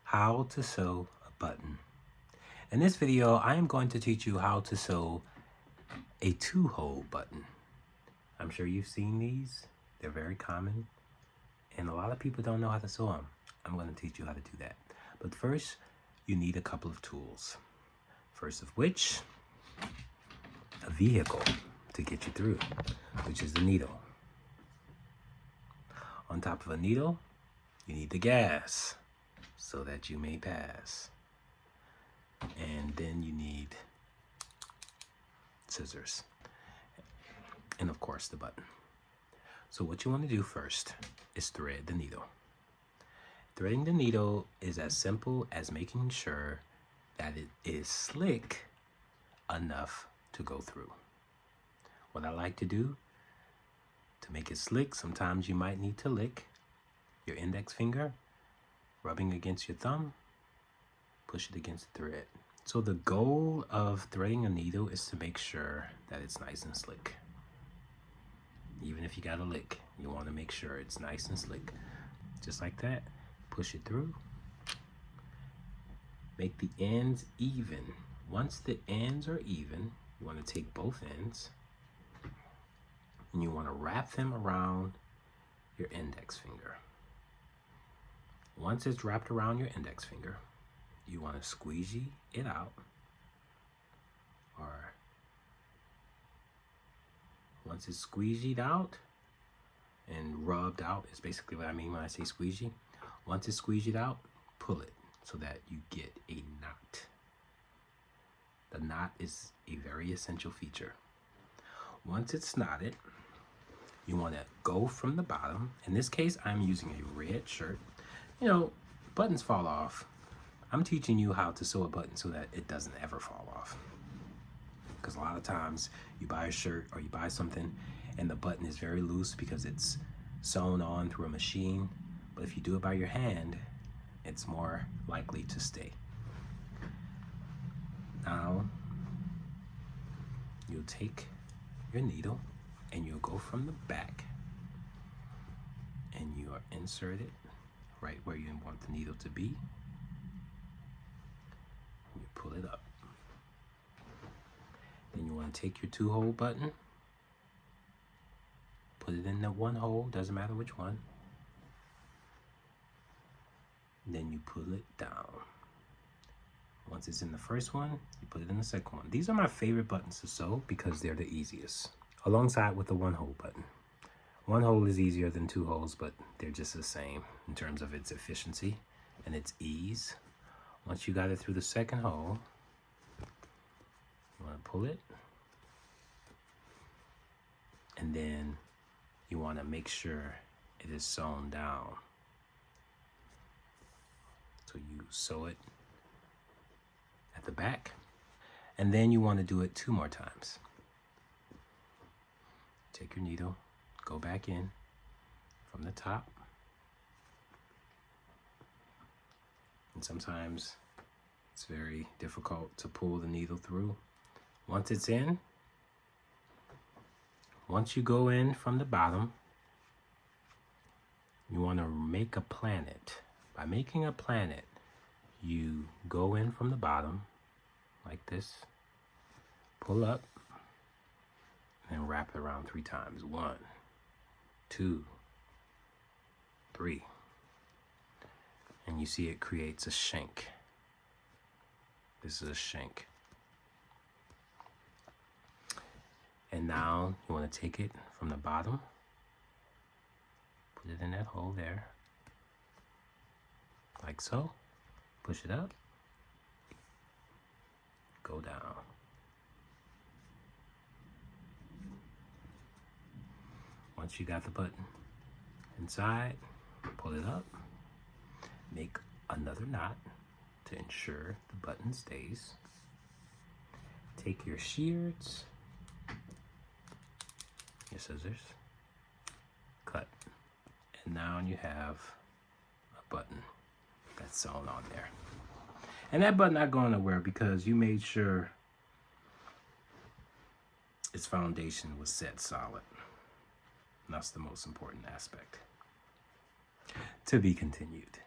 How to sew a button. In this video, I am going to teach you how to sew a 2-hole button. I'm sure you've seen these. They're very common, and a lot of people don't know how to sew them. I'm going to teach you how to do that. But first, you need a couple of tools. First of which, a vehicle to get you through, which is the needle. On top of a needle, you need the gas so that you may pass. And then you need scissors. And of course the button. So what you want to do first is thread the needle. Threading the needle is as simple as making sure that it is slick enough to go through. What I like to do to make it slick, sometimes you might need to lick your index finger, rubbing against your thumb, push it against the thread. So the goal of threading a needle is to make sure that it's nice and slick. Even if you got a lick, you want to make sure it's nice and slick. Just like that, push it through. Make the ends even. Once the ends are even, you want to take both ends and you want to wrap them around your index finger. Once it's wrapped around your index finger, you want to squeegee it out, or once it's squeegeed out and rubbed out, is basically what I mean when I say squeegee. Once it's squeegeed out, pull it so that you get a knot. The knot is a very essential feature. Once it's knotted, you want to go from the bottom. In this case, I'm using a red shirt. You know, buttons fall off. I'm teaching you how to sew a button so that it doesn't ever fall off. Because a lot of times you buy a shirt or you buy something and the button is very loose because it's sewn on through a machine. But if you do it by your hand, it's more likely to stay. Now, you'll take your needle and you'll go from the back and you are inserted right where you want the needle to be. You pull it up. Then you want to take your 2-hole button, put it in the 1 hole, doesn't matter which one. Then you pull it down. Once it's in the first one, you put it in the second one. These are my favorite buttons to sew because they're the easiest, alongside with the 1-hole button. 1 hole is easier than 2 holes, but they're just the same in terms of its efficiency and its ease. Once you got it through the second hole, you want to pull it, and then you want to make sure it is sewn down. So you sew it at the back, and then you want to do it 2 more times. Take your needle, go back in from the top, and sometimes it's very difficult to pull the needle through. Once it's in, once you go in from the bottom, you want to make a planet. By making a planet, you go in from the bottom like this, pull up, and wrap it around 3 times. 1, 2, 3. And you see it creates a shank. This is a shank. And now you want to take it from the bottom, put it in that hole there, like so. Push it up, go down. Once you got the button inside, pull it up, make another knot to ensure the button stays. Take your shears, your scissors, cut, and now you have a button that's sewn on there. And that button not going nowhere because you made sure its foundation was set solid. And that's the most important aspect. To be continued.